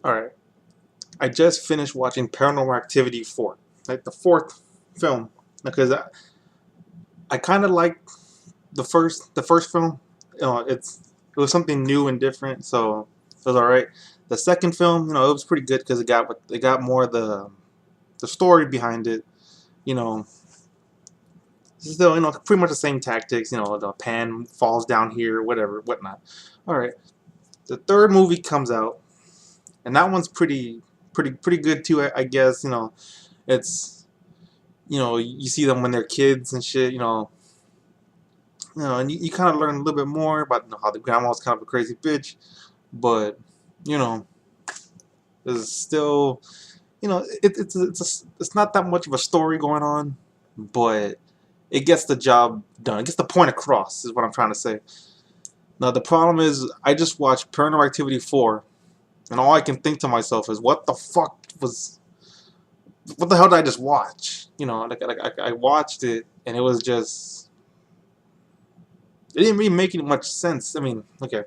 Alright, I just finished watching Paranormal Activity 4, like the fourth film, because I kind of liked the first film. It was something new and different, so it was alright. The second film, it was pretty good because it got more of the story behind it. You know, still pretty much the same tactics. The pan falls down here, whatever, whatnot. Alright, the third movie comes out, and that one's pretty good too. I guess it's you see them when they're kids and shit. And you kind of learn a little bit more about how the grandma was kind of a crazy bitch, but you know, there's still it's not that much of a story going on, but it gets the job done. It gets the point across. Is what I'm trying to say. Now the problem is, I just watched Paranormal Activity 4, and all I can think to myself is, what the hell did I just watch? I watched it, and it was just, it didn't really make any much sense. I mean, okay,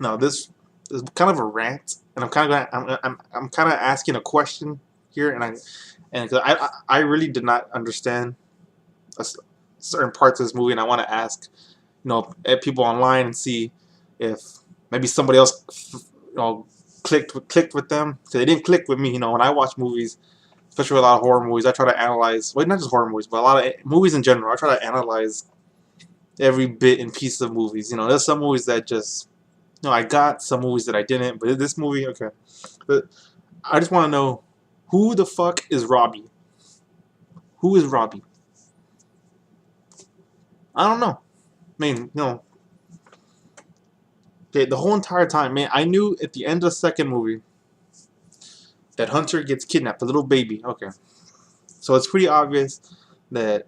now this is kind of a rant, and I'm kind of asking a question here, and cause I really did not understand certain parts of this movie, and I want to ask at people online and see if maybe somebody else clicked with them. So they didn't click with me. When I watch movies, especially a lot of horror movies, I try to analyze. Well, not just horror movies, but a lot of movies in general. I try to analyze every bit and piece of movies. There's some movies that just I got, some movies that I didn't. But this movie, okay. But I just want to know, who the fuck is Robbie? Who is Robbie? I don't know. I mean, okay, the whole entire time, man, I knew at the end of the second movie that Hunter gets kidnapped, the little baby. Okay, so it's pretty obvious that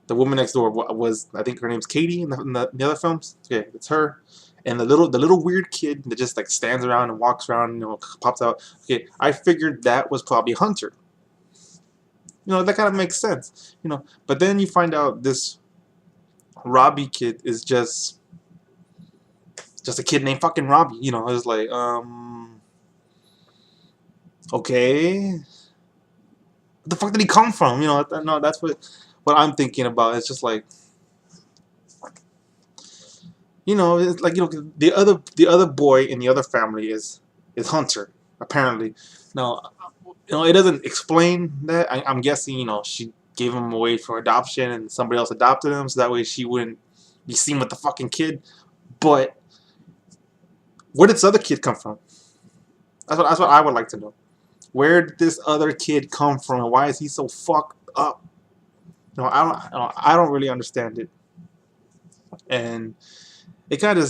the woman next door was, I think her name's Katie in the other films. Okay, it's her, and the little weird kid that just like stands around and walks around, pops out. Okay, I figured that was probably Hunter. That kind of makes sense. But then you find out this Robbie kid is just a kid named fucking Robbie. It's like, okay, where the fuck did he come from? No, that's what I'm thinking about. It's just like, it's like, the other boy in the other family is Hunter, apparently. Now, it doesn't explain that. I'm guessing, she gave him away for adoption and somebody else adopted him, so that way she wouldn't be seen with the fucking kid. But where did this other kid come from? That's what I would like to know. Where did this other kid come from, and why is he so fucked up? I don't really understand it, and it kind of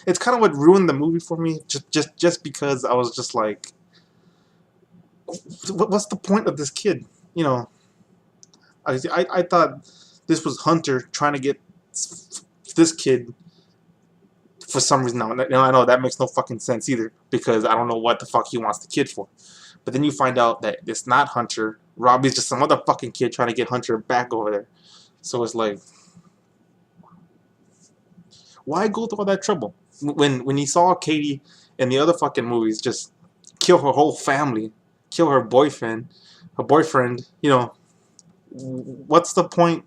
it's kind of what ruined the movie for me. Just because I was just like, what's the point of this kid? I thought this was Hunter trying to get this kid for some reason. Now I know that makes no fucking sense either, because I don't know what the fuck he wants the kid for. But then you find out that it's not Hunter. Robbie's just some other fucking kid trying to get Hunter back over there. So it's like, why go through all that trouble when he saw Katie in the other fucking movies just kill her whole family, kill her boyfriend, what's the point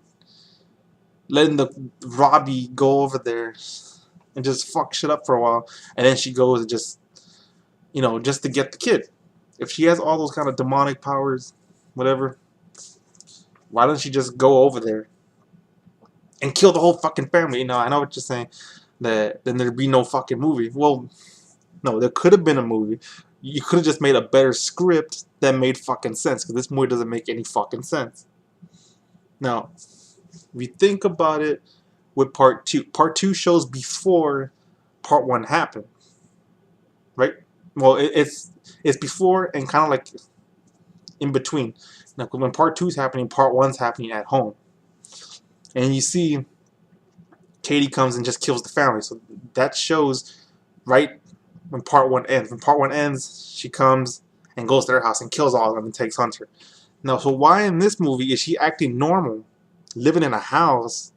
letting the Robbie go over there and just fuck shit up for a while, and then she goes and just to get the kid. If she has all those kind of demonic powers, whatever, why doesn't she just go over there and kill the whole fucking family? I know what you're saying, that then there'd be no fucking movie. Well, no, there could have been a movie. You could have just made a better script that made fucking sense, because this movie doesn't make any fucking sense. Now, if we think about it with part two. Part two shows before part one happened, right? Well, it's before and kind of like in between. Now, when part two is happening, part one's happening at home, and you see Katie comes and just kills the family. So that shows right when part one ends. When part one ends, she comes and goes to their house and kills all of them and takes Hunter. Now, so why in this movie is she acting normal, living in a house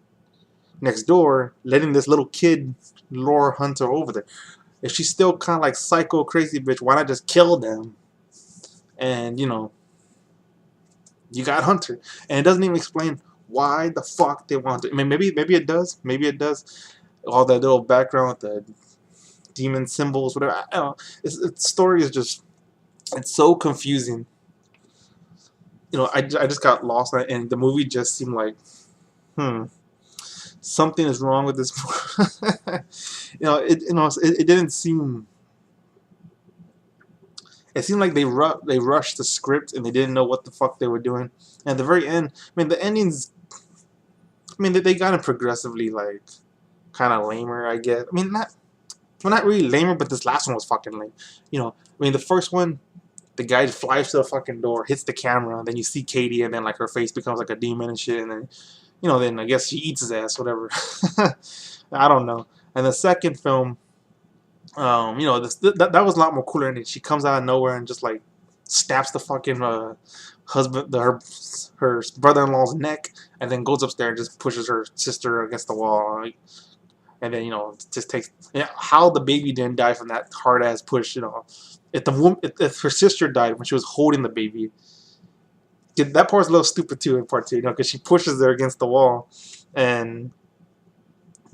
next door, letting this little kid lure Hunter over there? if she's still kind of like psycho crazy bitch, why not just kill them? And you got Hunter, and it doesn't even explain why the fuck they want to. I mean, maybe it does. Maybe it does. All that little background with the demon symbols, whatever. I don't know. Its story is just, it's so confusing. I just got lost in it, and the movie just seemed like, hmm, something is wrong with this. It didn't seem. It seemed like they rushed the script and they didn't know what the fuck they were doing. And at the very end, I mean, the endings. I mean, they got it progressively like kind of lamer, I guess. I mean, not really lamer, but this last one was fucking lame. I mean, the first one, the guy flies to the fucking door, hits the camera, and then you see Katie, and then like her face becomes like a demon and shit, and then then I guess she eats his ass, whatever. I don't know. And the second film, that was a lot more cooler, and she comes out of nowhere and just like stabs the fucking husband, her brother-in-law's neck, and then goes upstairs and just pushes her sister against the wall. Like, and then just takes how the baby didn't die from that hard ass push. If her sister died when she was holding the baby, that part's a little stupid too in part two. Because she pushes her against the wall, and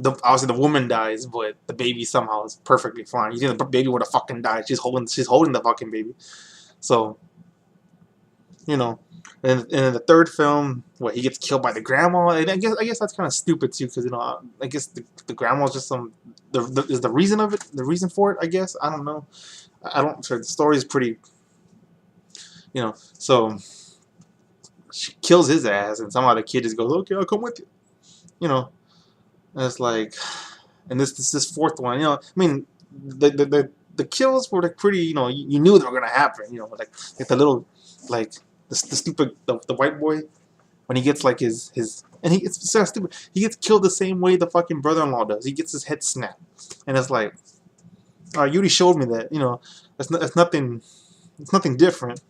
obviously the woman dies, but the baby somehow is perfectly fine. You think the baby would have fucking died? She's holding the fucking baby. So and in the third film, he gets killed by the grandma. And I guess that's kind of stupid too, because I guess the grandma is just is the reason of it, the reason for it. I guess I don't know. I don't. Sorry, the story is pretty. So she kills his ass, and somehow the kid just goes, "Okay, I'll come with you." And it's like, and this fourth one, I mean, the kills were like pretty, you knew they were gonna happen, like the little, like the stupid the white boy, when he gets like his and it's so stupid, he gets killed the same way the fucking brother-in-law does. He gets his head snapped, and it's like, oh, you already showed me that, that's nothing, it's nothing different,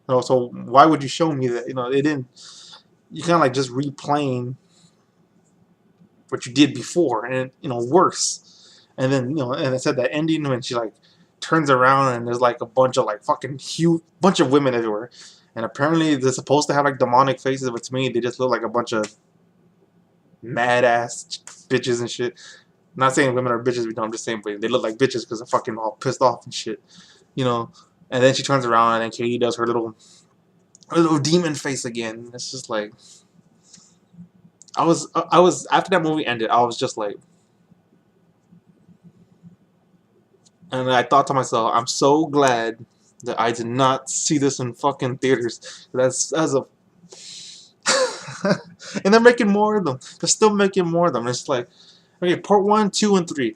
so why would you show me that? It didn't. You kind of like just replaying what you did before, and worse. And then and I said that ending when she like turns around and there's like a bunch of like fucking huge bunch of women everywhere, and apparently they're supposed to have like demonic faces, but to me they just look like a bunch of mad ass bitches and shit. I'm not saying women are bitches, I'm just saying they look like bitches because they're fucking all pissed off and shit, And then she turns around and then Katie does her little demon face again. It's just like, I was after that movie ended, I was just like, and I thought to myself, I'm so glad that I did not see this in fucking theaters. That's a, and they're making more of them. They're still making more of them. It's like, okay, part 1, 2, and 3.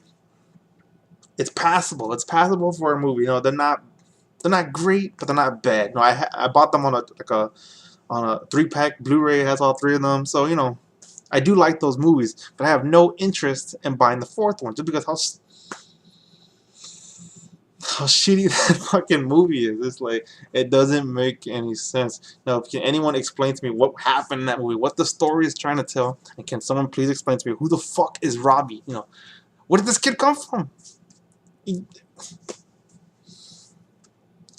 It's passable. It's passable for a movie. They're not great, but they're not bad. I bought them on a 3-pack Blu-ray. It has all 3 of them. So I do like those movies, but I have no interest in buying the 4th one just because how shitty that fucking movie is. It's like, it doesn't make any sense. Now, can anyone explain to me what happened in that movie? What the story is trying to tell? And can someone please explain to me who the fuck is Robbie? Where did this kid come from?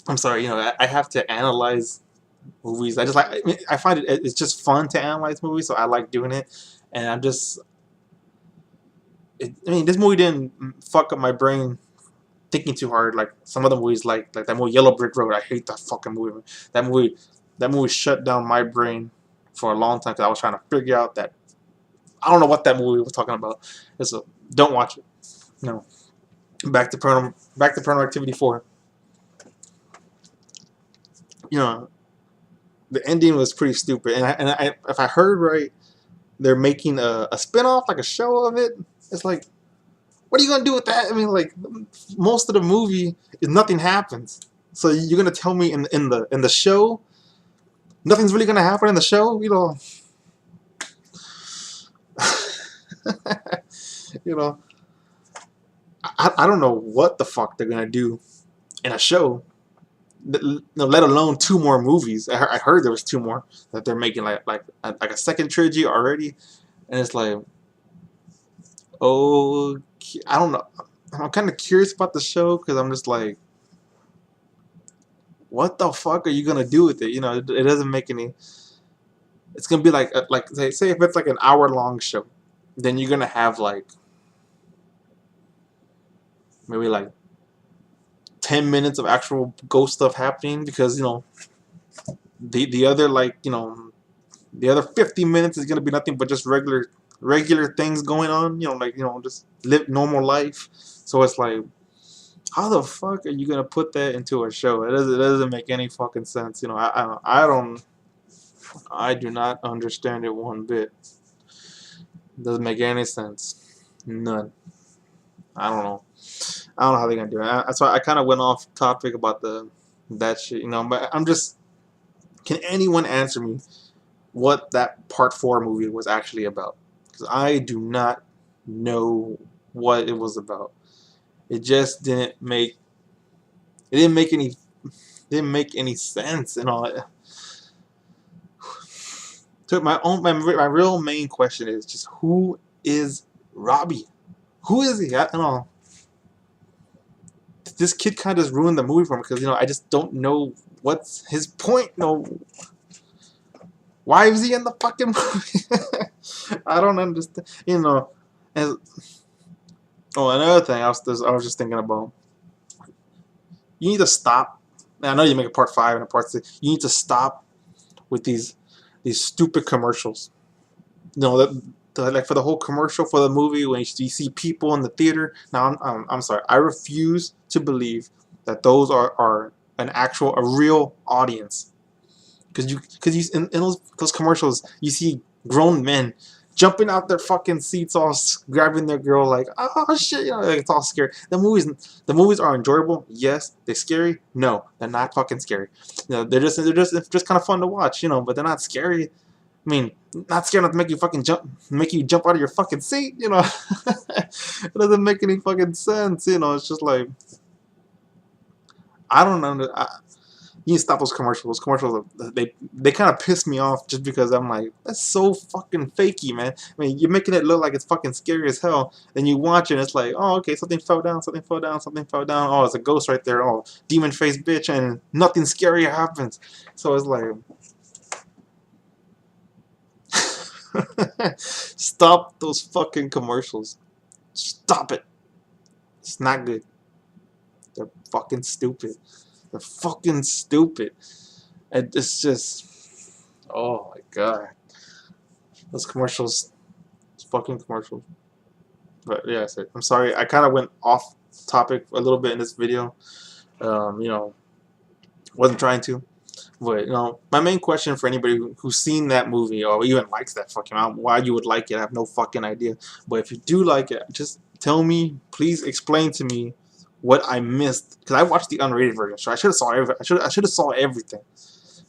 I'm sorry, I have to analyze movies. I find it's just fun to analyze movies, so I like doing it. And this movie didn't fuck up my brain thinking too hard like some other movies, like that movie Yellow Brick Road. I hate that fucking movie. That movie shut down my brain for a long time because I was trying to figure out that I don't know what that movie was talking about. So don't watch it. No. Back to Paranormal Activity 4. The ending was pretty stupid, and I if I heard right, they're making a spin-off, like a show of it. It's like, what are you gonna do with that? I mean, like, most of the movie is nothing happens. So you're gonna tell me in the show nothing's really gonna happen in the show? I don't know what the fuck they're gonna do in a show. Let alone 2 more movies. I heard there was 2 more that they're making, like a second trilogy already, and it's like, okay, I don't know. I'm kind of curious about the show because I'm just like, what the fuck are you gonna do with it? You know, it doesn't make any. It's gonna be like say if it's like an hour long show, then you're gonna have like maybe like 10 minutes of actual ghost stuff happening because the other the other 50 minutes is gonna be nothing but just regular things going on. Just live normal life. So it's like, how the fuck are you gonna put that into a show? It doesn't make any fucking sense. I do not understand it one bit. It doesn't make any sense. None. I don't know. I don't know how they're gonna do it. That's why I kind of went off topic about that shit. But I'm just. Can anyone answer me what that Part 4 movie was actually about? Because I do not know what it was about. It just didn't make any sense and all. So my real main question is just, who is Robbie? Who is he? I don't know. This kid kind of just ruined the movie for me because I just don't know what's his point. No, why was he in the fucking movie? I don't understand. And another thing I was just thinking about. You need to stop. I know you make a part 5 and a part 6. You need to stop with these stupid commercials. Like for the whole commercial for the movie when you see people in the theater. Now I'm sorry. I refuse to believe that those are a real audience. Because in those commercials you see grown men jumping out their fucking seats, all grabbing their girl like, oh shit, like it's all scary. The movies are enjoyable. Yes, they're scary. No, they're not fucking scary. They're just kind of fun to watch. But they're not scary. I mean, not scary enough to make you jump out of your fucking seat. It doesn't make any fucking sense. It's just like, I don't know. You need to stop those commercials. Those commercials, they kind of piss me off just because I'm like, that's so fucking fakey, man. I mean, you're making it look like it's fucking scary as hell. Then you watch it and it's like, oh, okay, something fell down, something fell down, something fell down. Oh, it's a ghost right there. Oh, demon face bitch, and nothing scary happens. So it's like, stop those fucking commercials. Stop it. It's not good. They're fucking stupid. They're fucking stupid. And it's just, oh my god, those commercials, those fucking commercials. But yeah, I'm sorry. I kind of went off topic a little bit in this video. Wasn't trying to. But my main question for anybody who's seen that movie or even likes that fucking album, why you would like it, I have no fucking idea. But if you do like it, just tell me. Please explain to me what I missed, because I watched the unrated version, so I should have saw everything.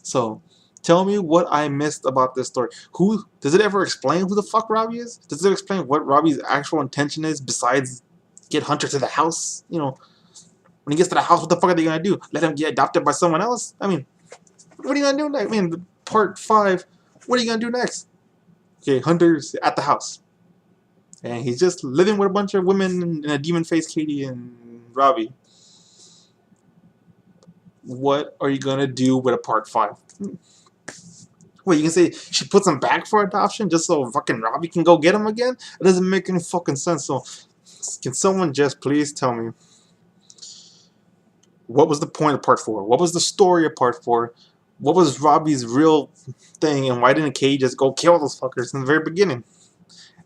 So tell me what I missed about this story. Who does it ever explain who the fuck Robbie is? Does it explain what Robbie's actual intention is besides get Hunter to the house? When he gets to the house, what the fuck are they gonna do? Let him get adopted by someone else? I mean, what are you gonna do next? I mean, part 5. What are you gonna do next? Okay, Hunter's at the house, and he's just living with a bunch of women and a demon face Katie and Robbie. What are you gonna do with a part 5? What, you can say she puts him back for adoption just so fucking Robbie can go get him again? It doesn't make any fucking sense. So, can someone just please tell me what was the point of part 4? What was the story of part 4? What was Robbie's real thing, and why didn't Kay just go kill those fuckers in the very beginning?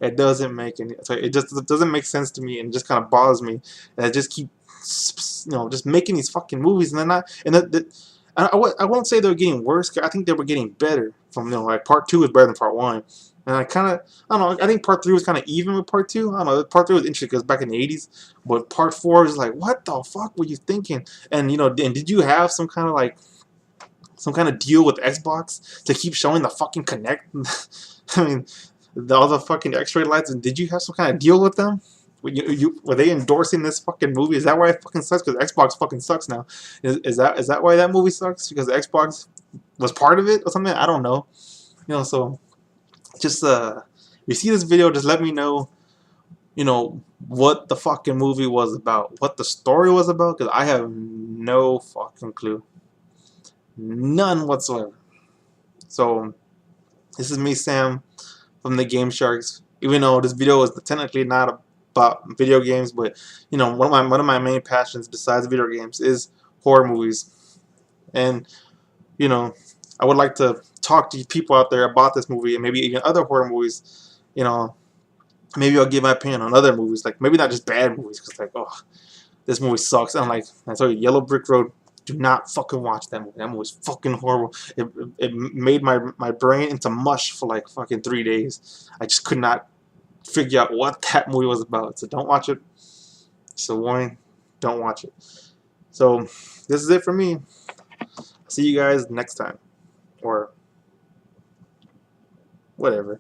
It doesn't make any. It just doesn't make sense to me, and it just kind of bothers me. And I just keep, just making these fucking movies, and they're not. And I won't say they're getting worse. I think they were getting better. From like part 2 is better than part 1, and I don't know. I think part 3 was kind of even with part 2. I don't know. Part 3 was interesting because back in the 80s, but part 4 is like, what the fuck were you thinking? And and did you have some kind of deal with Xbox to keep showing the fucking Kinect? I mean, all the fucking X-ray lights. And did you have some kind of deal with them? Were they endorsing this fucking movie? Is that why it fucking sucks? Because Xbox fucking sucks now. Is that why that movie sucks? Because Xbox was part of it or something? I don't know. So just if you see this video, just let me know. what the fucking movie was about, what the story was about, because I have no fucking clue. None whatsoever. So, this is me, Sam, from the Game Sharks. Even though this video is technically not about video games, but one of my main passions besides video games is horror movies, and you know, I would like to talk to people out there about this movie and maybe even other horror movies. Maybe I'll give my opinion on other movies, like maybe not just bad movies, because like, oh, this movie sucks. I'm like, I told you, Yellow Brick Road. Do not fucking watch that movie. That movie's fucking horrible. It made my brain into mush for like fucking 3 days. I just could not figure out what that movie was about. So don't watch it. It's a warning. Don't watch it. So this is it for me. See you guys next time. Or whatever.